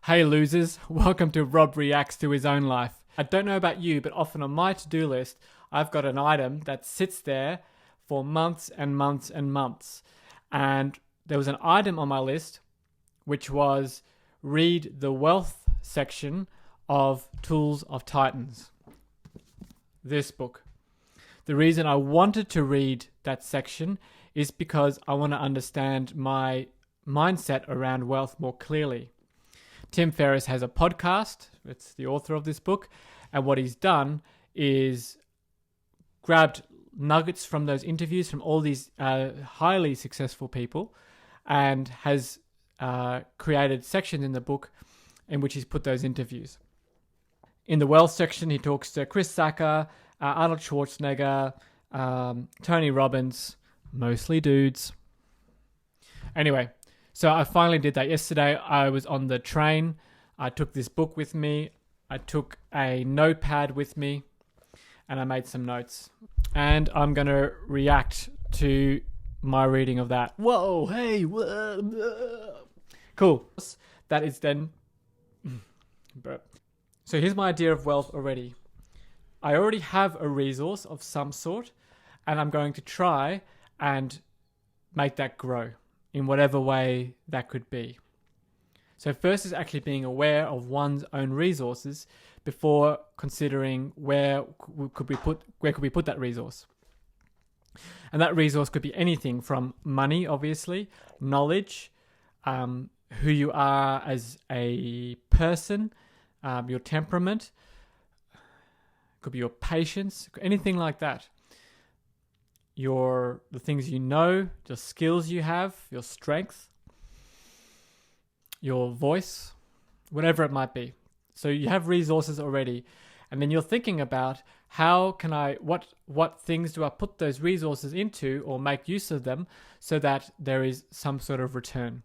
Hey losers, welcome to Rob Reacts to His Own Life. I don't know about you, but often on my to-do list, I've got an item that sits there for months and months and months. And there was an item on my list which was read the wealth section of Tools of Titans. This book. The reason I wanted to read that section is because I want to understand my mindset around wealth more clearly. Tim Ferriss has a podcast. It's the author of this book. And what he's done is grabbed nuggets from those interviews from all these highly successful people and has created sections in the book in which he's put those interviews. In the wealth section, he talks to Chris Sacca, Arnold Schwarzenegger, Tony Robbins, mostly dudes. Anyway, so I finally did that yesterday. I was on the train. I took this book with me. I took a notepad with me and I made some notes. And I'm going to react to my reading of that. Whoa, hey, whoa. Cool. That is then... So here's my idea of wealth already. I already have a resource of some sort and I'm going to try and make that grow in whatever way that could be. So first is actually being aware of one's own resources before considering where could we put that resource. And that resource could be anything from money, obviously, knowledge, who you are as a person, your temperament, could be your patience, anything like that. The things you know, the skills you have, your strength, your voice, whatever it might be. So you have resources already, and then you're thinking about what things do I put those resources into or make use of them so that there is some sort of return.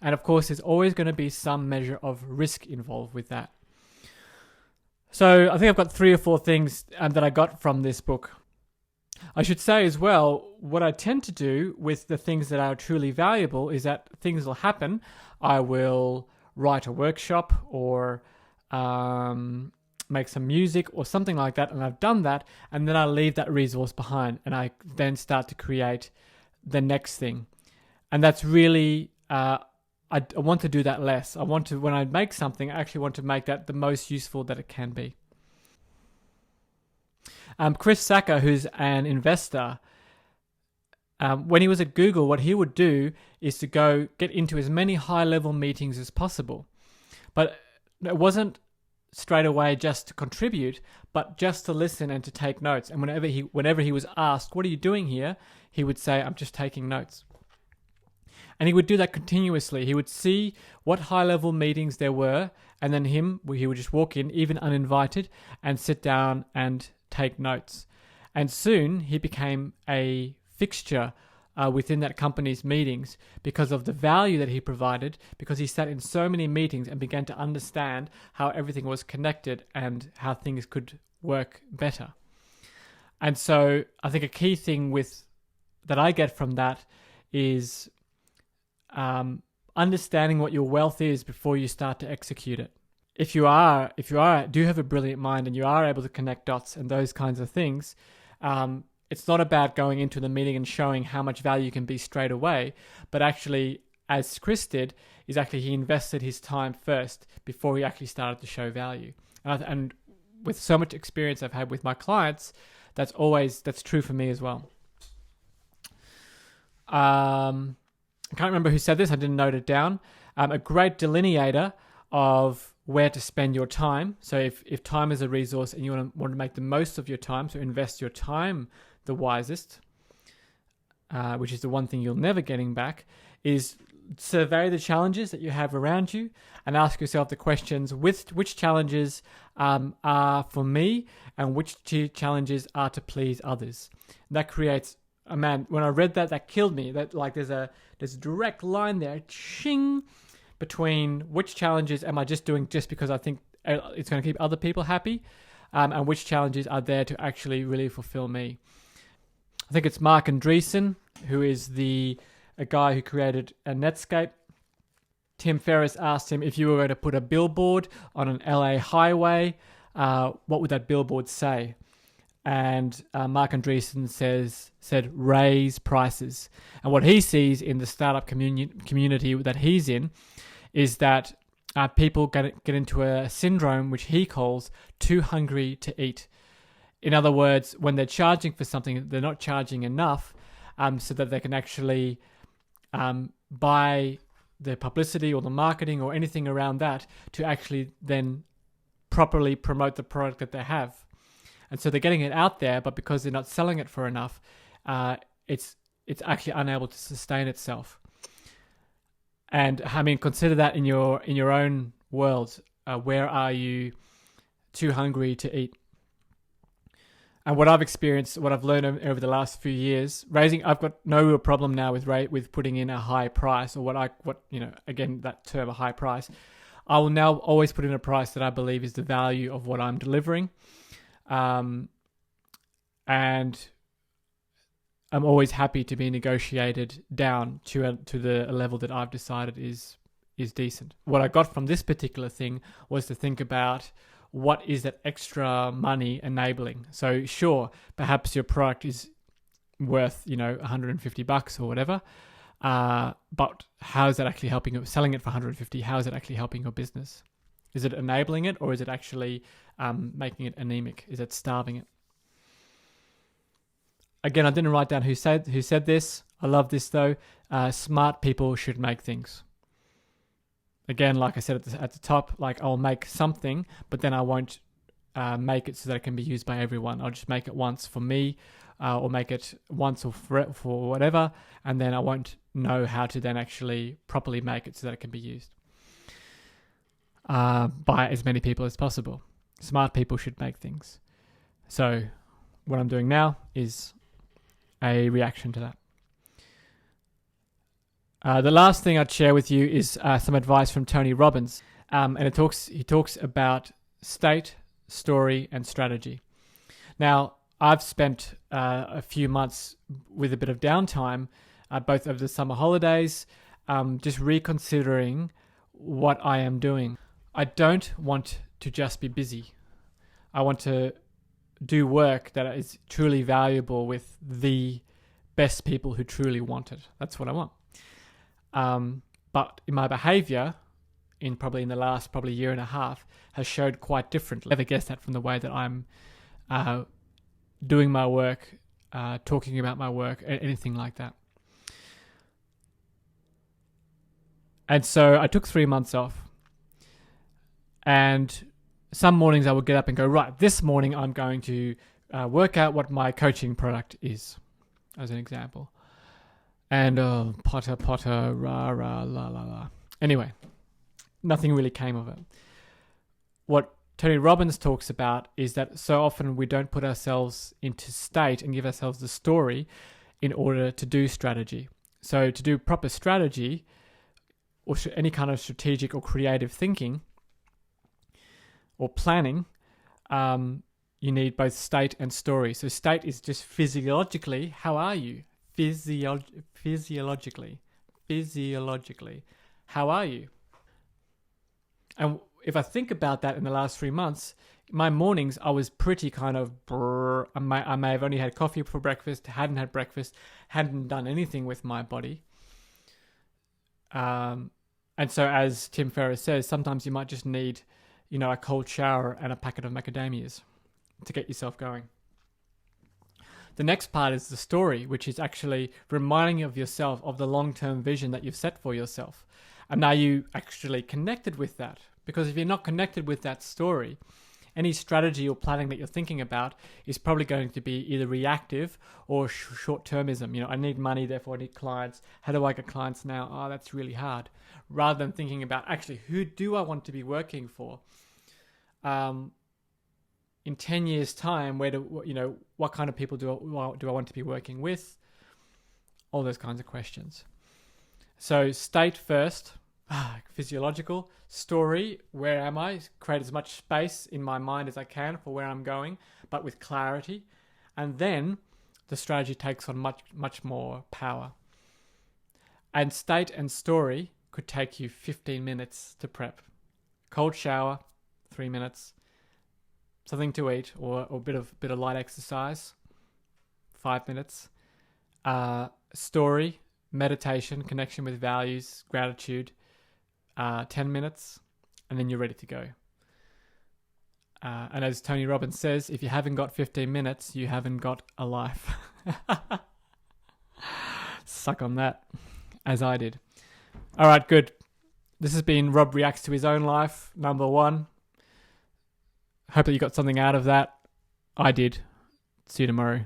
And of course, there's always going to be some measure of risk involved with that. So I think I've got 3 or 4 things that I got from this book. I should say as well, what I tend to do with the things that are truly valuable is that things will happen. I will write a workshop or make some music or something like that, and I've done that, and then I leave that resource behind, and I then start to create the next thing. And that's really, I want to do that less. When I make something, I actually want to make that the most useful that it can be. Chris Sacca, who's an investor, when he was at Google, what he would do is to go get into as many high-level meetings as possible. But it wasn't straight away just to contribute, but just to listen and to take notes. And whenever he was asked, "What are you doing here?" he would say, "I'm just taking notes." And he would do that continuously. He would see what high-level meetings there were, and then he would just walk in, even uninvited, and sit down and take notes. And soon he became a fixture within that company's meetings because of the value that he provided, because he sat in so many meetings and began to understand how everything was connected and how things could work better. And so I think a key thing that I get from that is understanding what your wealth is before you start to execute it. If you do have a brilliant mind and you are able to connect dots and those kinds of things, it's not about going into the meeting and showing how much value can be straight away, but actually, as Chris did, he invested his time first before he actually started to show value. And with so much experience I've had with my clients, that's true for me as well. I can't remember who said this. I didn't note it down. A great delineator of where to spend your time. So if time is a resource and you want to make the most of your time, so invest your time the wisest, which is the one thing you're never getting back, is survey the challenges that you have around you and ask yourself the questions, which challenges are for me and which challenges are to please others. And that creates when I read that killed me. That there's a direct line there, ching, between which challenges am I just doing just because I think it's going to keep other people happy, and which challenges are there to actually really fulfill me. I think it's Mark Andreessen, who is a guy who created a Netscape. Tim Ferriss asked him, if you were going to put a billboard on an LA highway, what would that billboard say? And Mark Andreessen said, raise prices. And what he sees in the startup community that he's in is that people get into a syndrome which he calls too hungry to eat. In other words, when they're charging for something, they're not charging enough so that they can actually buy the publicity or the marketing or anything around that to actually then properly promote the product that they have. And so they're getting it out there, but because they're not selling it for enough, it's actually unable to sustain itself. And I mean, consider that in your own world. Where are you too hungry to eat? And what I've experienced, what I've learned over the last few years, I've got no real problem now with putting in a high price, or again, that term, a high price. I will now always put in a price that I believe is the value of what I'm delivering. And I'm always happy to be negotiated down to the level that I've decided is decent. What I got from this particular thing was to think about, what is that extra money enabling? So sure, perhaps your product is worth, $150 or whatever. But how is that actually helping you? Selling it for $150, how is it actually helping your business? Is it enabling it, or is it actually making it anemic? Is it starving it? Again, I didn't write down who said this. I love this though. Smart people should make things. Again, like I said at the top, like I'll make something, but then I won't make it so that it can be used by everyone. I'll just make it once for me, or make it once or for whatever, and then I won't know how to then actually properly make it so that it can be used by as many people as possible. Smart people should make things. So what I'm doing now is a reaction to that. The last thing I'd share with you is some advice from Tony Robbins, and he talks about state, story, and strategy. Now, I've spent a few months with a bit of downtime, both over the summer holidays, just reconsidering what I am doing. I don't want to just be busy. I want to do work that is truly valuable with the best people who truly want it. That's what I want. But in my behavior, in the last year and a half, has showed quite differently. I never guessed that from the way that I'm doing my work, talking about my work, anything like that. And so I took 3 months off. And some mornings I would get up and go, right, this morning I'm going to work out what my coaching product is, as an example. And potter, rah, la, la, la. Anyway, nothing really came of it. What Tony Robbins talks about is that so often we don't put ourselves into state and give ourselves the story in order to do strategy. So to do proper strategy, or any kind of strategic or creative thinking or planning, you need both state and story. So state is just physiologically, how are you? Physiologically, how are you? And if I think about that in the last 3 months, my mornings, I was pretty kind of I may have only had coffee for breakfast, hadn't had breakfast, hadn't done anything with my body. And so as Tim Ferriss says, sometimes you might just need, a cold shower and a packet of macadamias to get yourself going. The next part is the story, which is actually reminding yourself of the long-term vision that you've set for yourself. And are you actually connected with that? Because if you're not connected with that story, any strategy or planning that you're thinking about is probably going to be either reactive or short-termism. I need money, therefore I need clients. How do I get clients now? Oh, that's really hard. Rather than thinking about actually, who do I want to be working for? In 10 years' time, what kind of people do I want to be working with? All those kinds of questions. So state first, physiological. Story, where am I? Create as much space in my mind as I can for where I'm going, but with clarity. And then the strategy takes on much, much more power. And state and story could take you 15 minutes to prep. Cold shower, 3 minutes. Something to eat or a bit of light exercise, 5 minutes. Story, meditation, connection with values, gratitude, 10 minutes, and then you're ready to go. And as Tony Robbins says, if you haven't got 15 minutes, you haven't got a life. Suck on that, as I did. All right, good. This has been Rob Reacts to His Own Life, number 1. Hope that you got something out of that. I did. See you tomorrow.